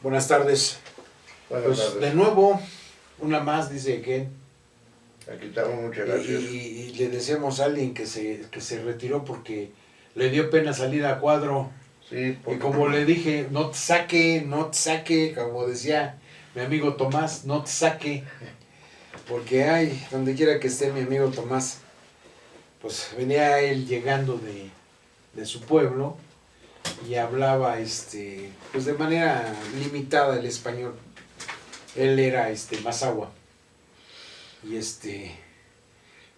Buenas tardes. Buenas Pues tardes. de nuevo, una más, dice Ken. Aquí estamos, muchas gracias. Y le decíamos a alguien que se retiró porque le dio pena salir a cuadro. Sí, Y como le dije, no te saque, como decía mi amigo Tomás, no te saque. Porque hay, donde quiera que esté mi amigo Tomás, pues venía él llegando de su pueblo y hablaba pues de manera limitada el español. Él era Mazahua. Y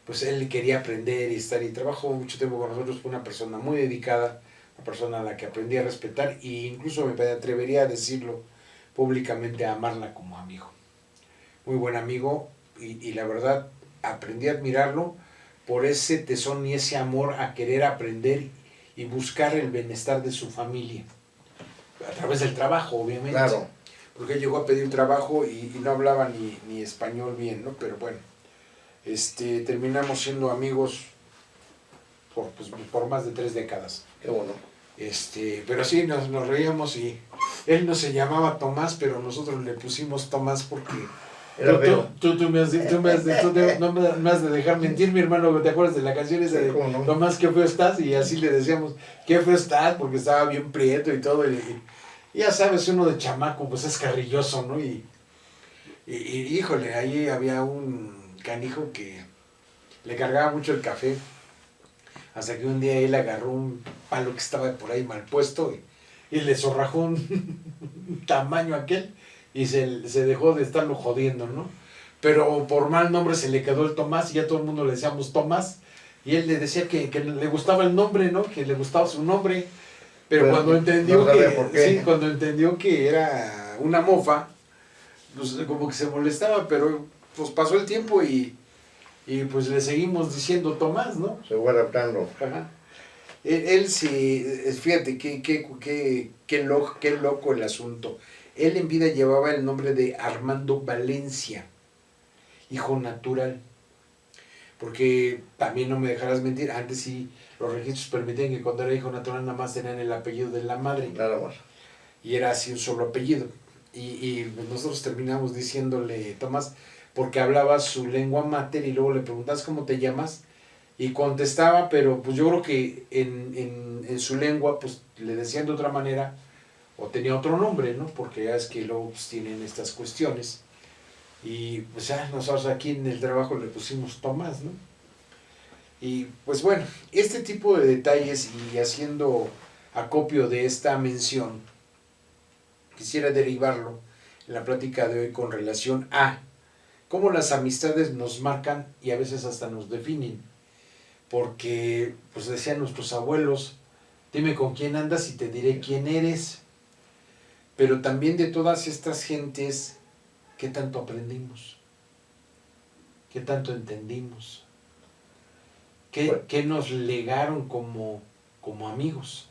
pues él quería aprender y estar, y trabajó mucho tiempo con nosotros. Fue una persona muy dedicada, una persona a la que aprendí a respetar, e incluso me atrevería a decirlo públicamente, a amarla como amigo. Muy buen amigo, y la verdad aprendí a admirarlo por ese tesón y ese amor a querer aprender y buscar el bienestar de su familia, a través del trabajo, obviamente. Claro. Porque él llegó a pedir trabajo y no hablaba ni español bien, ¿no? Pero bueno, terminamos siendo amigos por más de 3 décadas. Qué bueno. Pero sí, nos reíamos, y él no se llamaba Tomás, pero nosotros le pusimos Tomás porque Era feo. tú no me has de dejar mentir, mi hermano. ¿Te acuerdas de la canción esa Sí, de cómo no. Tomás, qué feo estás? Y así le decíamos, qué feo estás, porque estaba bien prieto y todo. Y ya sabes, uno de chamaco pues es carrilloso, ¿no? Y híjole, ahí había un canijo que le cargaba mucho el café, hasta que un día él agarró un palo que estaba por ahí mal puesto y le zorrajó un tamaño aquel, y se dejó de estarlo jodiendo, ¿no? Pero por mal nombre se le quedó el Tomás, y ya todo el mundo le decíamos Tomás, y él le decía que le gustaba el nombre, ¿no? Que le gustaba su nombre, pero cuando entendió no sabía por qué. sí, cuando entendió que era una mofa, pues como que se molestaba, pero pues pasó el tiempo y pues le seguimos diciendo Tomás, ¿no? Se fue adaptando. Ajá. Él sí, fíjate, qué loco el asunto. Él en vida llevaba el nombre de Armando Valencia, hijo natural. Porque también no me dejarás mentir, antes sí los registros permitían que cuando era hijo natural nada más tenían el apellido de la madre. Nada más. Y era así un solo apellido. Y nosotros terminamos diciéndole Tomás, porque hablaba su lengua mater, y luego le preguntas cómo te llamas, y contestaba, pero pues yo creo que en su lengua pues le decían de otra manera, o tenía otro nombre, ¿no? Porque ya es que luego pues tienen estas cuestiones. Y pues ya nosotros aquí en el trabajo le pusimos Tomás, ¿no? Y pues bueno, este tipo de detalles, y haciendo acopio de esta mención, quisiera derivarlo en la plática de hoy con relación a cómo las amistades nos marcan y a veces hasta nos definen. Porque, pues decían nuestros abuelos, dime con quién andas y te diré quién eres. Pero también de todas estas gentes, ¿qué tanto aprendimos? ¿Qué tanto entendimos? ¿Qué nos legaron como amigos?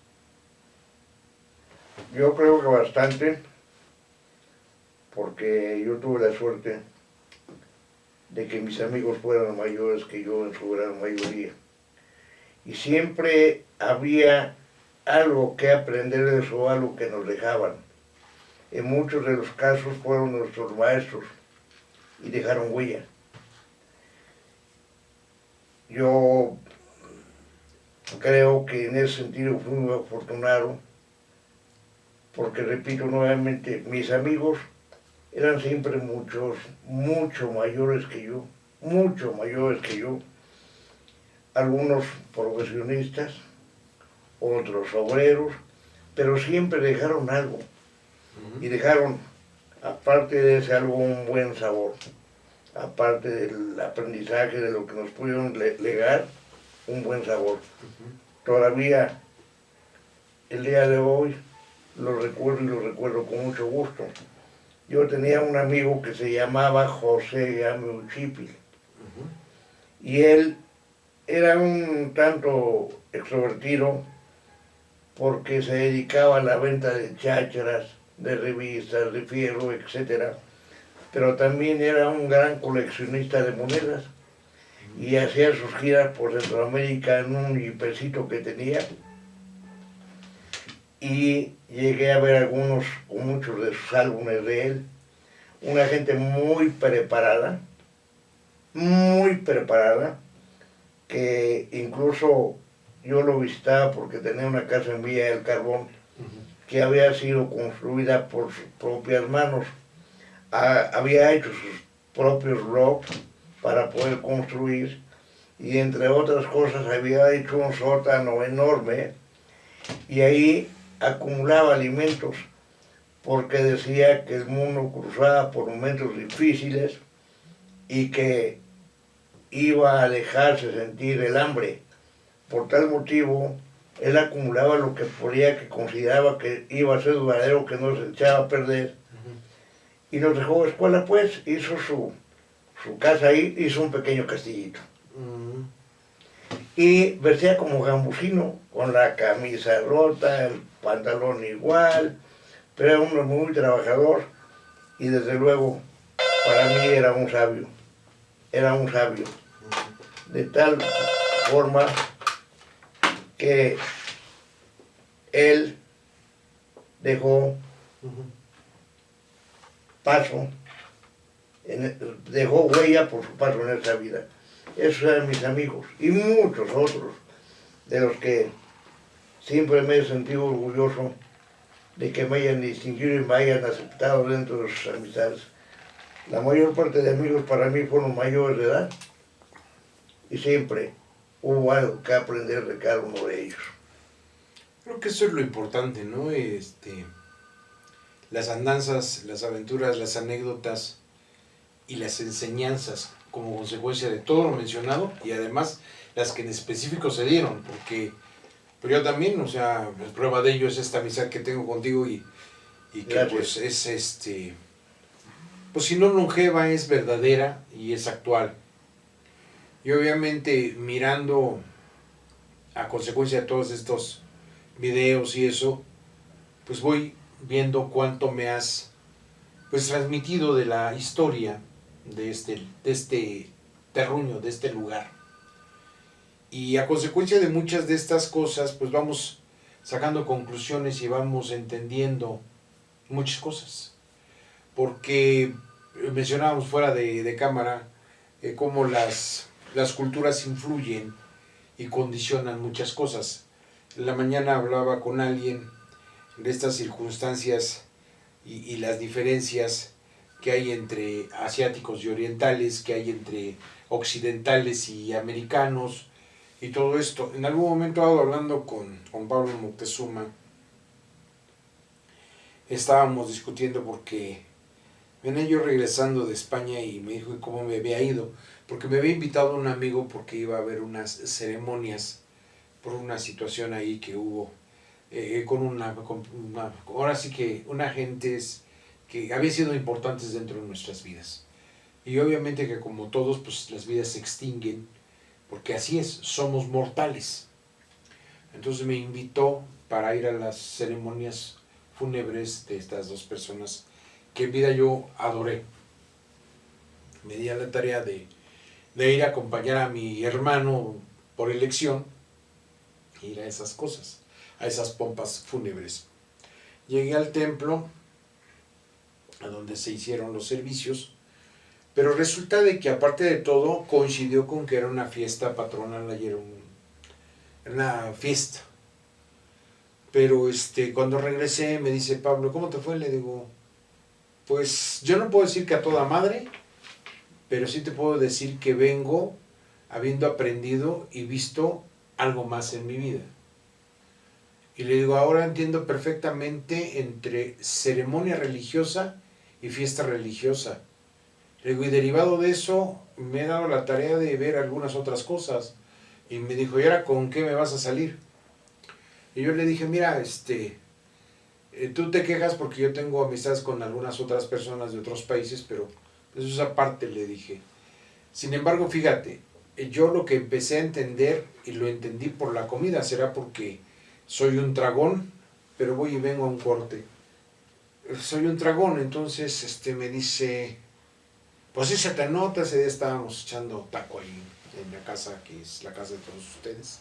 Yo creo que bastante, porque yo tuve la suerte de que mis amigos fueran mayores que yo en su gran mayoría. Y siempre había algo que aprender de eso, algo que nos dejaban. En muchos de los casos fueron nuestros maestros y dejaron huella. Yo creo que en ese sentido fui muy afortunado, porque repito nuevamente, mis amigos eran siempre mucho mayores que yo, mucho mayores que yo. Algunos profesionistas, otros obreros, pero siempre dejaron algo. Y dejaron, aparte de ese algo, un buen sabor. Aparte del aprendizaje, de lo que nos pudieron legar, un buen sabor. Todavía, el día de hoy, lo recuerdo, y lo recuerdo con mucho gusto. Yo tenía un amigo que se llamaba José Game Uchipil, y él era un tanto extrovertido, porque se dedicaba a la venta de chácharas, de revistas, de fierro, etc. Pero también era un gran coleccionista de monedas, y hacía sus giras por Centroamérica en un jipecito que tenía. y llegué a ver algunos o muchos de sus álbumes de él. Una gente muy preparada, que incluso yo lo visitaba porque tenía una casa en Villa del Carbón que había sido construida por sus propias manos. Había hecho sus propios blogs para poder construir, y entre otras cosas había hecho un sótano enorme y ahí acumulaba alimentos porque decía que el mundo cruzaba por momentos difíciles y que iba a dejarse sentir el hambre. Por tal motivo, él acumulaba lo que podía, que consideraba que iba a ser duradero, que no se echaba a perder, y nos dejó escuela, pues, hizo su casa ahí, hizo un pequeño castillito. Y vestía como gambusino, con la camisa rota, el pantalón igual, pero era un hombre muy trabajador, y desde luego, para mí era un sabio, de tal forma que él dejó paso, dejó huella por su paso en esta vida. Esos eran mis amigos y muchos otros, de los que siempre me he sentido orgulloso de que me hayan distinguido y me hayan aceptado dentro de sus amistades. La mayor parte de amigos para mí fueron mayores de edad y siempre hubo algo que aprender de cada uno de ellos. Creo que eso es lo importante, ¿no? Las andanzas, las aventuras, las anécdotas y las enseñanzas como consecuencia de todo lo mencionado, y además las que en específico se dieron, porque pero yo también, o sea, prueba de ello es esta amistad que tengo contigo y que Gracias. pues es pues si no longeva, es verdadera y es actual. Y obviamente mirando a consecuencia de todos estos videos y eso, pues voy viendo cuánto me has pues transmitido de la historia de este terruño, de este lugar. Y a consecuencia de muchas de estas cosas, pues vamos sacando conclusiones y vamos entendiendo muchas cosas. Porque mencionábamos fuera de cámara cómo las culturas influyen y condicionan muchas cosas. En la mañana hablaba con alguien de estas circunstancias y las diferencias que hay entre asiáticos y orientales, que hay entre occidentales y americanos, y todo esto. En algún momento hablando con Pablo Moctezuma, estábamos discutiendo porque venía yo regresando de España y me dijo cómo me había ido, porque me había invitado un amigo porque iba a haber unas ceremonias por una situación ahí que hubo con ahora sí que una gentes que habían sido importantes dentro de nuestras vidas. Y obviamente que como todos, pues las vidas se extinguen, porque así es, somos mortales. Entonces me invitó para ir a las ceremonias fúnebres de estas dos personas que en vida yo adoré. Me di a la tarea de ir a acompañar a mi hermano por elección, ir a esas cosas, a esas pompas fúnebres. Llegué al templo, a donde se hicieron los servicios, pero resulta de que aparte de todo coincidió con que era una fiesta patronal, ayer una fiesta. Pero cuando regresé me dice Pablo, ¿cómo te fue? Le digo, pues yo no puedo decir que a toda madre, pero sí te puedo decir que vengo habiendo aprendido y visto algo más en mi vida. Y le digo, ahora entiendo perfectamente entre ceremonia religiosa y fiesta religiosa. Le digo, y derivado de eso, me he dado la tarea de ver algunas otras cosas. Y me dijo, ¿y ahora con qué me vas a salir? Y yo le dije, mira, tú te quejas porque yo tengo amistades con algunas otras personas de otros países, pero eso es aparte, le dije. Sin embargo, fíjate, yo lo que empecé a entender, y lo entendí por la comida, será porque soy un tragón, pero voy y vengo a un corte. Soy un tragón, entonces me dice, pues sí se te nota, ese día estábamos echando taco ahí en la casa, que es la casa de todos ustedes.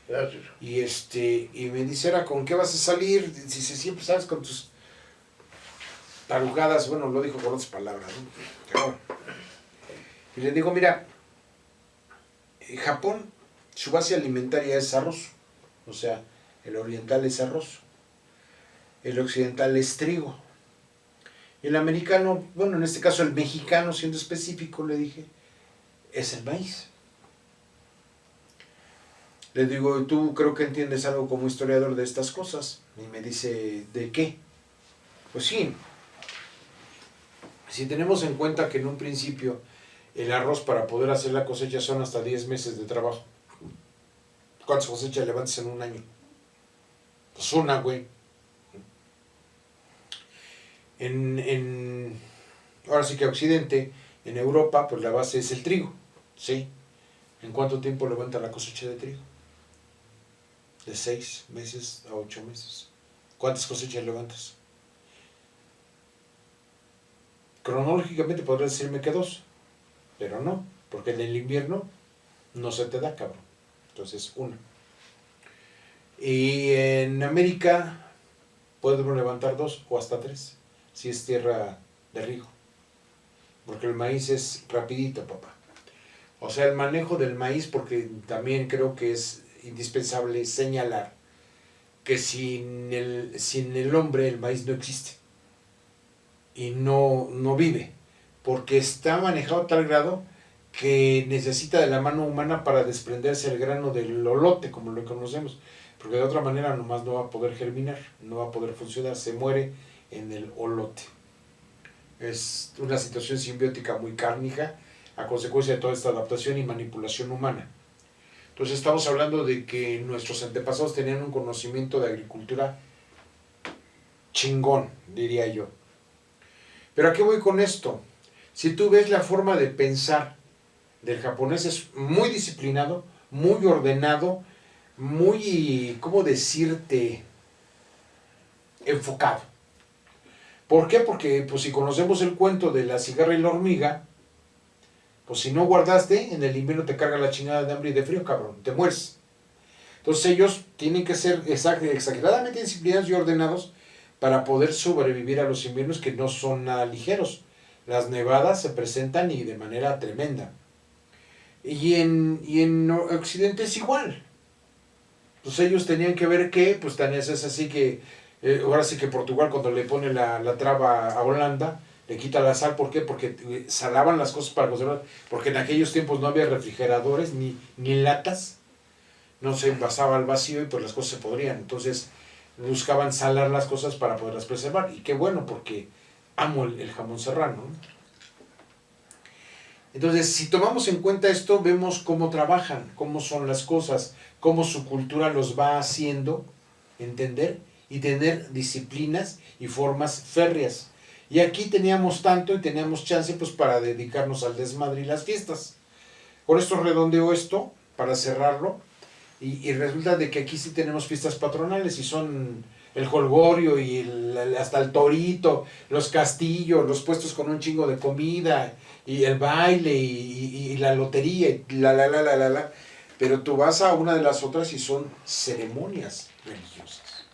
Gracias. Y me dice, "Era, ¿con qué vas a salir?" Dice, "Siempre sabes con tus tarugadas." Bueno, lo dijo con otras palabras, ¿no? Pero bueno. Y le digo, "Mira, Japón, su base alimentaria es arroz. O sea, el oriental es arroz. El occidental es trigo. Y el americano, bueno, en este caso el mexicano, siendo específico, le dije, es el maíz." Le digo, "Tú creo que entiendes algo como historiador de estas cosas." Y me dice, "¿De qué?" Pues sí, si tenemos en cuenta que en un principio el arroz para poder hacer la cosecha son hasta 10 meses de trabajo. ¿Cuántas cosechas levantas en un año? Pues una, güey. Ahora sí que Occidente, en Europa, pues la base es el trigo, ¿sí? ¿En cuánto tiempo levanta la cosecha de trigo? De 6 meses a 8 meses. ¿Cuántas cosechas levantas? Cronológicamente podrías decirme que 2, pero no, porque en el invierno no se te da, cabrón. Entonces, una. Y en América podemos levantar 2 o hasta 3, si es tierra de riego. Porque el maíz es rapidito, papá. O sea, el manejo del maíz, porque también creo que es indispensable señalar que sin el hombre el maíz no existe y no vive, porque está manejado a tal grado que necesita de la mano humana para desprenderse el grano del lolote, como lo conocemos, porque de otra manera nomás no va a poder germinar, no va a poder funcionar, se muere en el olote. Es una situación simbiótica muy cárnica a consecuencia de toda esta adaptación y manipulación humana. Entonces estamos hablando de que nuestros antepasados tenían un conocimiento de agricultura chingón, diría yo. Pero ¿a qué voy con esto? Si tú ves la forma de pensar del japonés, es muy disciplinado, muy ordenado, muy, ¿cómo decirte?, enfocado. ¿Por qué? Porque pues si conocemos el cuento de la cigarra y la hormiga, pues si no guardaste, en el invierno te carga la chingada de hambre y de frío, cabrón, te mueres. Entonces ellos tienen que ser exageradamente disciplinados y ordenados para poder sobrevivir a los inviernos que no son nada ligeros. Las nevadas se presentan y de manera tremenda. Y en Occidente es igual. Pues ellos tenían que ver que, pues tan es así que, ahora sí que Portugal cuando le pone la traba a Holanda, le quita la sal. ¿Por qué? Porque salaban las cosas para conservar, porque en aquellos tiempos no había refrigeradores ni latas, no se envasaba al vacío y pues las cosas se podrían. Entonces buscaban salar las cosas para poderlas preservar. Y qué bueno, porque amo el jamón serrano. Entonces, si tomamos en cuenta esto, vemos cómo trabajan, cómo son las cosas, cómo su cultura los va haciendo entender y tener disciplinas y formas férreas. Y aquí teníamos tanto y teníamos chance pues para dedicarnos al desmadre y las fiestas. Por esto redondeo esto, para cerrarlo, y resulta de que aquí sí tenemos fiestas patronales y son el jolgorio y hasta el torito, los castillos, los puestos con un chingo de comida y el baile y la lotería y la. Pero tú vas a una de las otras y son ceremonias religiosas.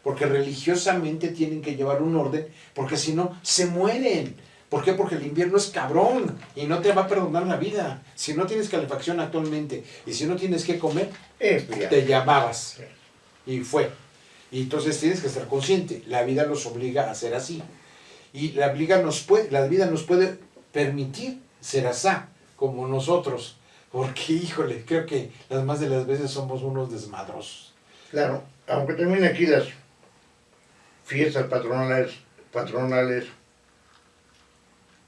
Porque religiosamente tienen que llevar un orden, porque si no, se mueren. ¿Por qué? Porque el invierno es cabrón y no te va a perdonar la vida. Si no tienes calefacción actualmente y si no tienes que comer, te llamabas. Y fue. Y entonces tienes que estar consciente. La vida los obliga a ser así. Y la vida nos puede permitir ser así, como nosotros. Porque, híjole, creo que las más de las veces somos unos desmadrosos. Claro, aunque también aquí las fiestas patronales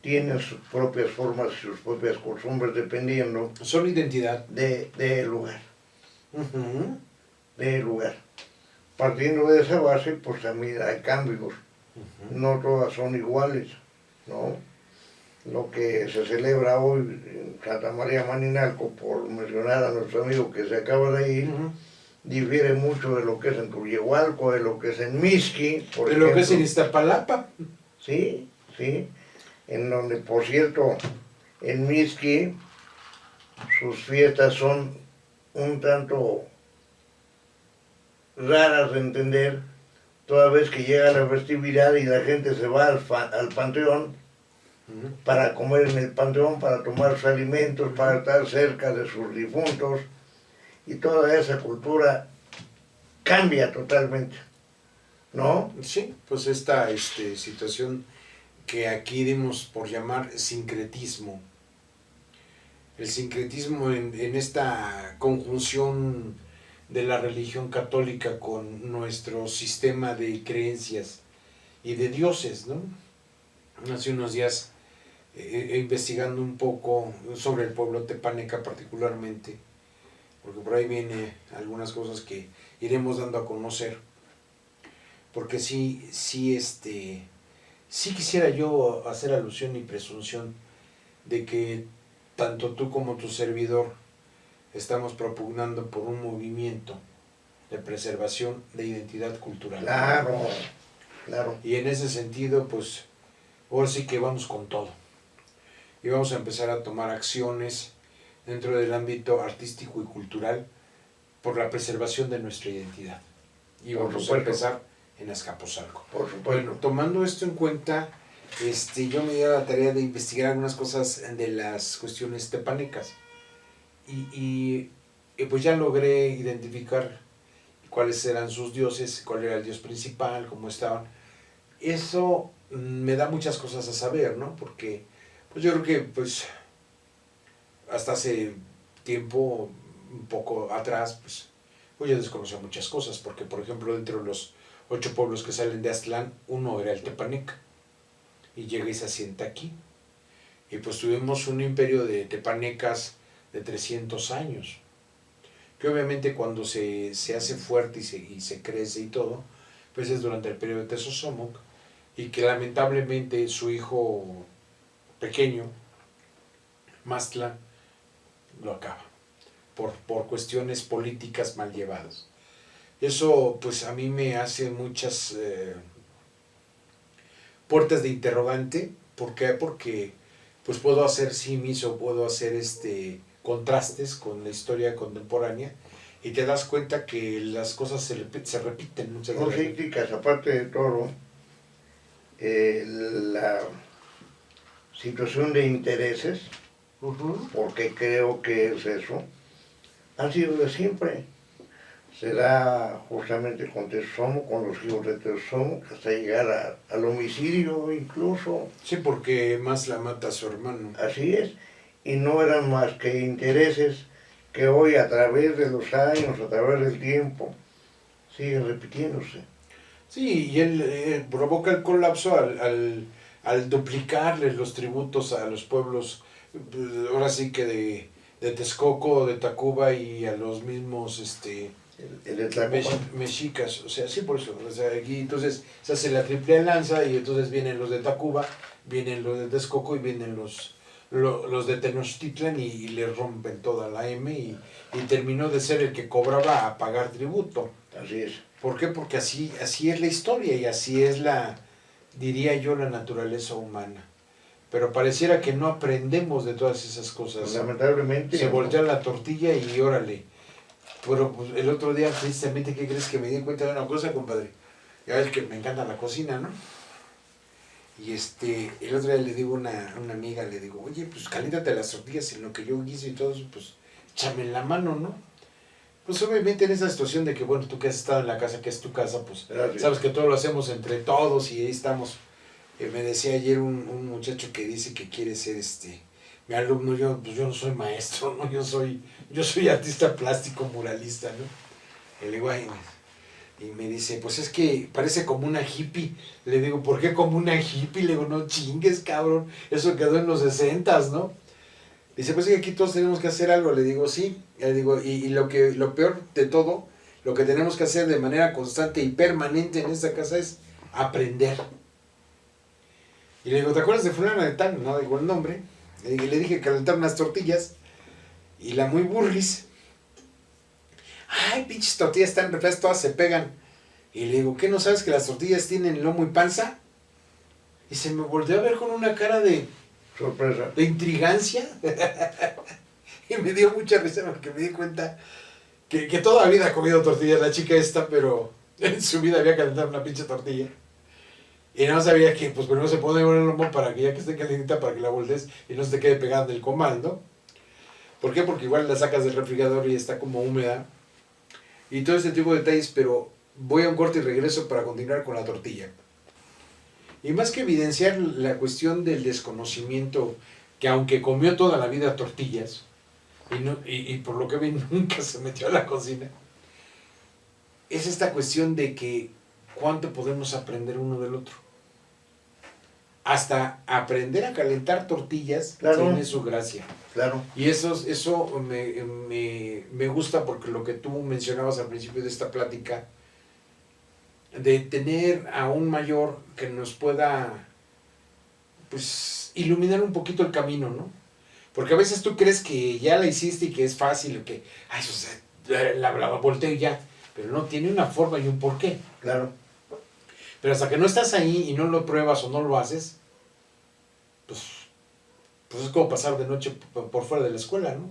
tienen sus propias formas y sus propias costumbres dependiendo. Son identidad. Del lugar. Uh-huh. Del lugar. Partiendo de esa base, pues también hay cambios. Uh-huh. No todas son iguales, ¿no? Lo que se celebra hoy en Santa María Maninalco, por mencionar a nuestro amigo que se acaba de ir, uh-huh, difiere mucho de lo que es en Tullehualco, de lo que es en Mixqui, por ejemplo. Lo que es en Iztapalapa. Sí, sí. En donde, por cierto, en Mixqui sus fiestas son un tanto raras de entender, toda vez que llega la festividad y la gente se va al panteón para comer en el panteón, para tomar sus alimentos, para estar cerca de sus difuntos, y toda esa cultura cambia totalmente, ¿no? Sí, pues esta situación que aquí dimos por llamar sincretismo. El sincretismo en esta conjunción de la religión católica con nuestro sistema de creencias y de dioses, ¿no? Hace unos días investigando un poco sobre el pueblo tepaneca particularmente, porque por ahí viene algunas cosas que iremos dando a conocer, porque sí quisiera yo hacer alusión y presunción de que tanto tú como tu servidor estamos propugnando por un movimiento de preservación de identidad cultural. Claro, claro. Y en ese sentido, pues, ahora sí que vamos con todo. Y vamos a empezar a tomar acciones dentro del ámbito artístico y cultural por la preservación de nuestra identidad. Y vamos a empezar en Azcapotzalco. Por supuesto. Bueno, tomando esto en cuenta, yo me di a la tarea de investigar algunas cosas de las cuestiones tepanecas. Y pues ya logré identificar cuáles eran sus dioses, cuál era el dios principal, cómo estaban. Eso me da muchas cosas a saber, ¿no? Porque pues yo creo que pues hasta hace tiempo, un poco atrás, pues yo desconocía muchas cosas, porque por ejemplo dentro de los 8 pueblos que salen de Aztlán, uno era el Tepaneca, y llega y se asienta aquí. Y pues tuvimos un imperio de tepanecas de 300 años, que obviamente cuando se hace fuerte y se crece y todo, pues es durante el periodo de Tezosomoc, y que lamentablemente su hijo pequeño, Mastla, lo acaba, por cuestiones políticas mal llevadas. Eso pues a mí me hace muchas puertas de interrogante. ¿Por qué? Porque pues puedo hacer simis o puedo hacer contrastes con la historia contemporánea, y te das cuenta que las cosas se repiten muchas veces. Son cíclicas, aparte de todo, la situación de intereses, porque creo que es eso, han sido de siempre. Se da justamente con Tezosomoc, con los hijos de Tezosomoc, hasta llegar al homicidio incluso. Sí, porque más la mata a su hermano. Así es, y no eran más que intereses que hoy a través de los años, a través del tiempo, siguen repitiéndose. Sí, y él provoca el colapso al duplicarle los tributos a los pueblos, ahora sí que de Texcoco, de Tacuba, y a los mismos mexicas, o sea, sí, por eso, o sea, aquí entonces se hace la triple alianza, y entonces vienen los de Tacuba, vienen los de Texcoco y vienen los de Tenochtitlan, y le rompen toda la M, y terminó de ser el que cobraba a pagar tributo. Así es. ¿Por qué? Porque así es la historia, y así es diría yo, la naturaleza humana. Pero pareciera que no aprendemos de todas esas cosas. Pues, lamentablemente. Se voltea la tortilla y órale. Pero pues, el otro día, precisamente, ¿qué crees que me di cuenta de una cosa, compadre? Ya ves que me encanta la cocina, ¿no? Y el otro día le digo a una amiga, le digo, oye, pues caliéntate las tortillas en lo que yo guiso y todo eso, pues échame la mano, ¿no? Pues obviamente en esa situación de que, bueno, tú que has estado en la casa, que es tu casa, pues Gracias. sabes que todo lo hacemos entre todos, y ahí estamos. Me decía ayer un muchacho que dice que quiere ser mi alumno. Yo no soy maestro, ¿no? Yo soy artista plástico, muralista, ¿no? Y le digo, ay, y me dice, pues es que parece como una hippie. Le digo, ¿por qué como una hippie? Le digo, no chingues, cabrón, eso quedó en los 60s, ¿no? Dice, pues es que aquí todos tenemos que hacer algo. Le digo, sí. Le digo, y lo peor de todo, lo que tenemos que hacer de manera constante y permanente en esta casa es aprender. Y le digo, ¿te acuerdas de fulana de tal? No digo el nombre. Y le dije que calentar unas tortillas, y la muy burris, ay, pinches tortillas están refrescas, todas se pegan. Y le digo, ¿qué no sabes que las tortillas tienen lomo y panza? Y se me volvió a ver con una cara de sorpresa, de intrigancia. Y me dio mucha risa porque me di cuenta que toda la vida ha comido tortillas la chica esta, pero en su vida había calentado una pinche tortilla. Y no sabía que, pues primero se pone en el lomo para que ya que esté calientita, para que la voltees y no se te quede pegada del comal, ¿no? ¿Por qué? Porque igual la sacas del refrigerador y está como húmeda. Y todo ese tipo de detalles, pero voy a un corte y regreso para continuar con la tortilla. Y más que evidenciar la cuestión del desconocimiento, que aunque comió toda la vida tortillas, y por lo que vi nunca se metió a la cocina, es esta cuestión de que cuánto podemos aprender uno del otro. Hasta aprender a calentar tortillas, claro, tiene su gracia. Claro. Y eso me gusta porque lo que tú mencionabas al principio de esta plática, de tener a un mayor que nos pueda, pues, iluminar un poquito el camino, ¿no? Porque a veces tú crees que ya la hiciste y que es fácil, que, ay, o sea, la volteo y ya, pero no, tiene una forma y un porqué. Claro. Pero hasta que no estás ahí y no lo pruebas o no lo haces, pues es como pasar de noche por fuera de la escuela, ¿no?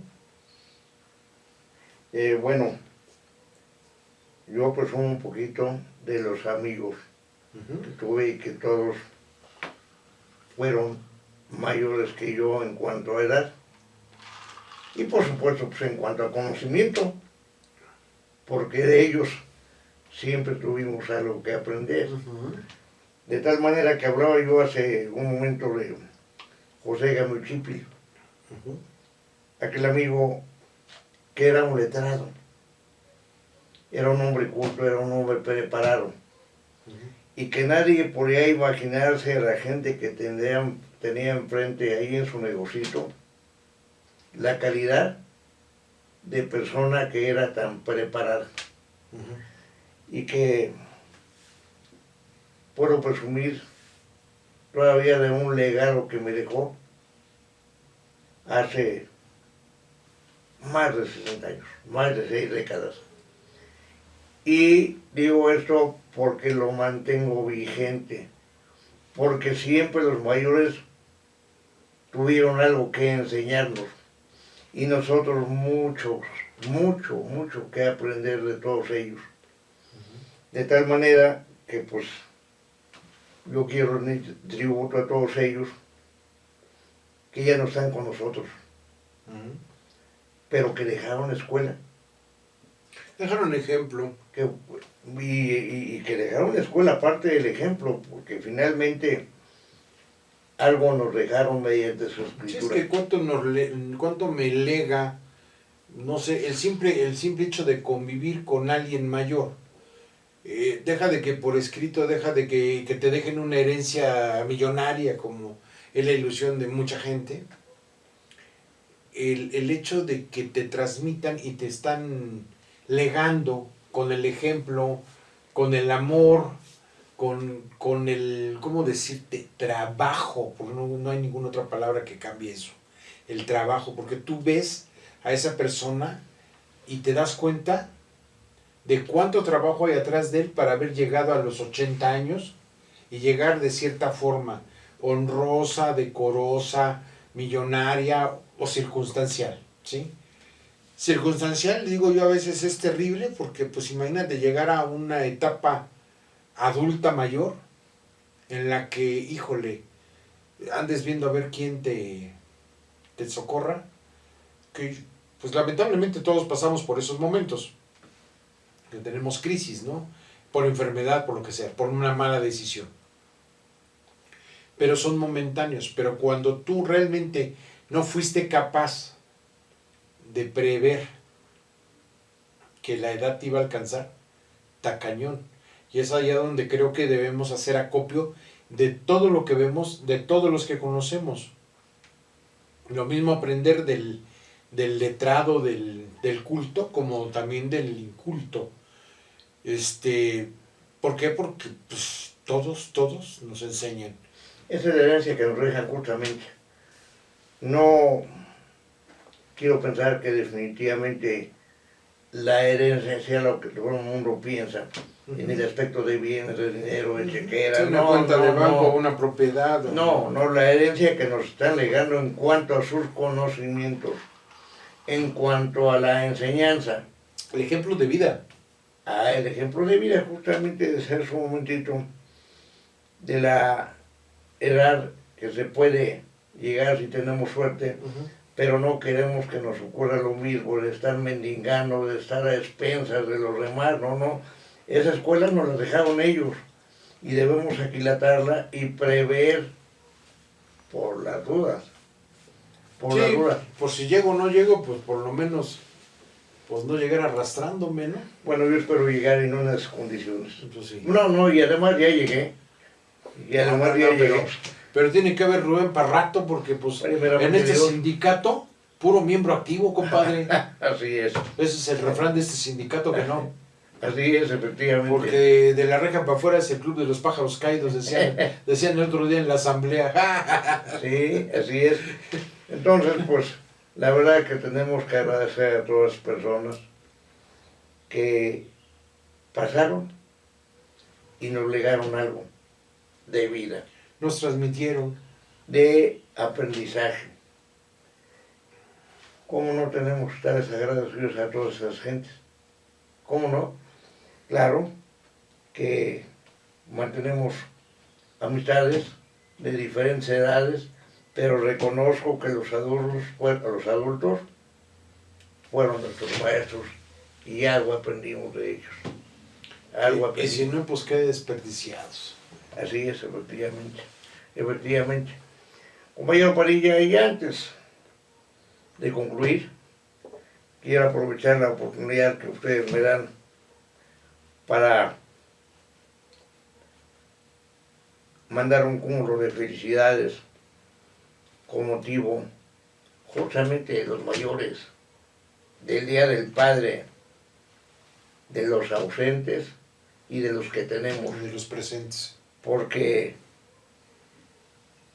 Bueno, yo pues un poquito de los amigos que tuve y que todos fueron mayores que yo en cuanto a edad y por supuesto pues en cuanto a conocimiento, porque de ellos siempre tuvimos algo que aprender. De tal manera que hablaba yo hace un momento de José Gamuchipi, aquel amigo que era un letrado, era un hombre culto, era un hombre preparado, y que nadie podía imaginarse a la gente que tenía enfrente ahí en su negocito, la calidad de persona que era tan preparada. Y que puedo presumir todavía de un legado que me dejó hace más de 60 años, más de 6 décadas. Y digo esto porque lo mantengo vigente, porque siempre los mayores tuvieron algo que enseñarnos y nosotros mucho que aprender de todos ellos. De tal manera que pues yo quiero rendir tributo a todos ellos que ya no están con nosotros, pero que dejaron escuela. Dejaron ejemplo. Y que dejaron escuela aparte del ejemplo, porque finalmente algo nos dejaron mediante su escritura. Sí, es que cuánto me lega, no sé, el simple hecho de convivir con alguien mayor. Deja de que por escrito, deja de que te dejen una herencia millonaria, como es la ilusión de mucha gente. El hecho de que te transmitan y te están legando con el ejemplo, con el amor, con el, ¿cómo decirte? Trabajo, porque no hay ninguna otra palabra que cambie eso. El trabajo, porque tú ves a esa persona y te das cuenta de cuánto trabajo hay atrás de él para haber llegado a los 80 años y llegar de cierta forma honrosa, decorosa, millonaria o circunstancial, ¿sí? Circunstancial, digo yo, a veces es terrible porque, pues imagínate llegar a una etapa adulta mayor en la que, híjole, andes viendo a ver quién te socorra, que pues lamentablemente todos pasamos por esos momentos, que tenemos crisis, ¿no? Por enfermedad, por lo que sea, por una mala decisión. Pero son momentáneos, pero cuando tú realmente no fuiste capaz de prever que la edad te iba a alcanzar, está cañón. Y es allá donde creo que debemos hacer acopio de todo lo que vemos, de todos los que conocemos. Lo mismo aprender del letrado, del culto, como también del inculto. ¿Por qué? Porque pues, todos nos enseñan. Esa es la herencia que nos dejan justamente. No quiero pensar que definitivamente la herencia sea lo que todo el mundo piensa, en el aspecto de bienes, de dinero, de chequera. Sí, una cuenta de banco, una propiedad. No, la herencia que nos están legando en cuanto a sus conocimientos, en cuanto a la enseñanza. El ejemplo de vida. El ejemplo de vida justamente de ser un momentito de la edad que se puede llegar si tenemos suerte, pero no queremos que nos ocurra lo mismo, de estar mendigando, de estar a expensas de los demás, no. Esa escuela nos la dejaron ellos y debemos aquilatarla y prever por las dudas. Por las dudas. Por si llego o no llego, pues por lo menos, pues no llegar arrastrándome, ¿no? Bueno, yo espero llegar en unas condiciones. Pues sí. No, y además ya llegué. Y además ya llegué. Pero tiene que haber Rubén para rato porque pues en este sindicato, puro miembro activo, compadre. Así es. Ese es el refrán de este sindicato que no. Así es, efectivamente. Porque de la reja para afuera es el club de los pájaros caídos, decían el otro día en la asamblea. Sí, así es. Entonces, pues, la verdad que tenemos que agradecer a todas las personas que pasaron y nos legaron algo de vida. Nos transmitieron. De aprendizaje. ¿Cómo no tenemos que estar agradecidos a todas esas gentes? ¿Cómo no? Claro que mantenemos amistades de diferentes edades, pero reconozco que los adultos fueron nuestros maestros y algo aprendimos de ellos. Y si no, pues qué desperdiciados. Así es, efectivamente. Compañero Padilla, y antes de concluir, quiero aprovechar la oportunidad que ustedes me dan para mandar un cúmulo de felicidades con motivo justamente de los mayores, del Día del Padre, de los ausentes y de los que tenemos. De los presentes. Porque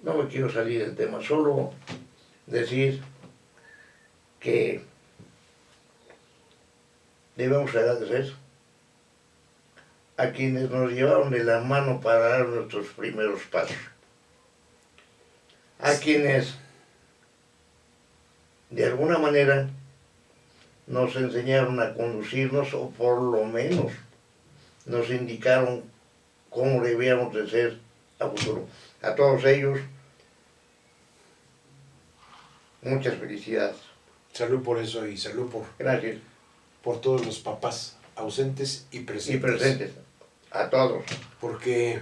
no me quiero salir del tema, solo decir que debemos agradecer a quienes nos llevaron de la mano para dar nuestros primeros pasos, a quienes de alguna manera nos enseñaron a conducirnos o por lo menos nos indicaron cómo debíamos de ser a futuro. A todos ellos, muchas felicidades. Salud por eso y salud Gracias. por todos los papás ausentes y presentes. Y presentes, a todos. Porque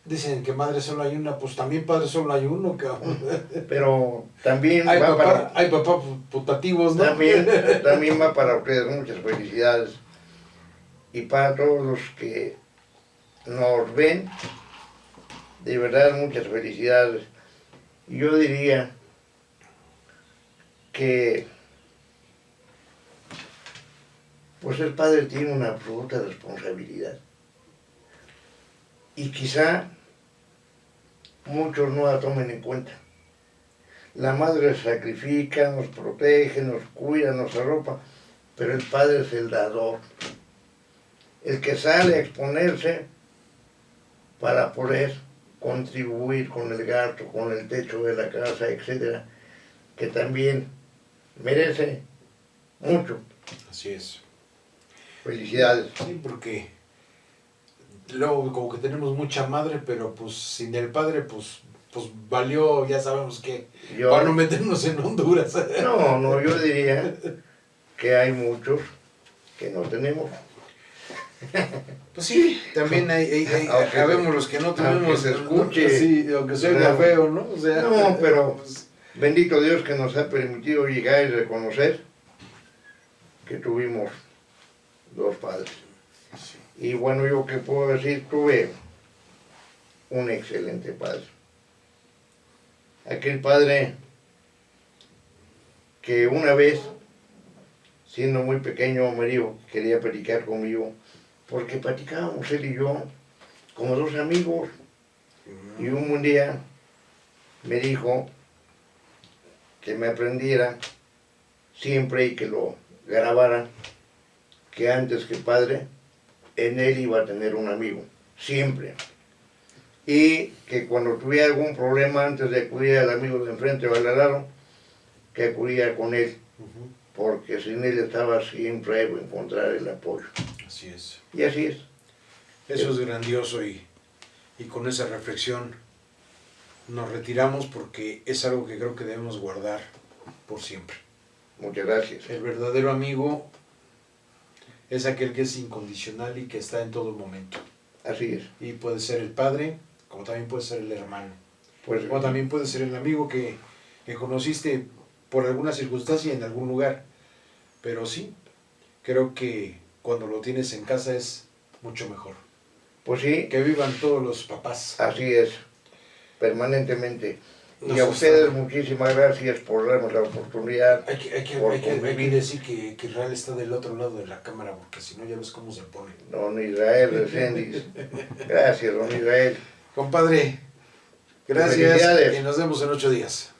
dicen que madre solo hay una, pues también padre solo hay uno, cabrón. Pero también hay papás putativos, ¿no? También va para ustedes muchas felicidades. Y para todos los que nos ven, de verdad muchas felicidades. Yo diría que pues el padre tiene una absoluta responsabilidad. Y quizá muchos no la tomen en cuenta. La madre se sacrifica, nos protege, nos cuida, nos arropa, pero el padre es el dador, el que sale a exponerse para poder contribuir con el gasto, con el techo de la casa, etcétera, que también merece mucho. Así es. Felicidades. Sí, porque luego como que tenemos mucha madre, pero pues sin el padre, pues valió, ya sabemos que, para no meternos en Honduras. No, yo diría que hay muchos que no tenemos. Pues sí, también habemos los que no tenemos. Se escuche. Sí, aunque sea feo, ¿no? O sea, no, pero pues, bendito Dios que nos ha permitido llegar y reconocer que tuvimos dos padres. Sí. Y bueno, yo que puedo decir, tuve un excelente padre. Aquel padre que una vez, siendo muy pequeño, me dijo que quería platicar conmigo, porque platicábamos él y yo como dos amigos. Y un buen día me dijo que me aprendiera siempre y que lo grabara, que antes que padre, en él iba a tener un amigo, siempre. Y que cuando tuviera algún problema, antes de acudir al amigo de enfrente o al lado, que acudía con él, porque sin él estaba siempre a encontrar el apoyo. Así es. Y así es. Eso es grandioso y con esa reflexión nos retiramos porque es algo que creo que debemos guardar por siempre. Muchas gracias. El verdadero amigo es aquel que es incondicional y que está en todo momento. Así es. Y puede ser el padre, como también puede ser el hermano. Pues, O también puede ser el amigo que conociste por alguna circunstancia en algún lugar. Pero sí, creo que cuando lo tienes en casa es mucho mejor. pues sí, Que vivan todos los papás. así es, permanentemente. Y a Nosotros ustedes también. muchísimas gracias por darnos la oportunidad. Hay que por aquí convivir. decir que Israel está del otro lado de la cámara, porque si no ya ves cómo se pone. Don Israel Reséndiz. Gracias, don Israel. Compadre, gracias Felicidades. y nos vemos en 8 días.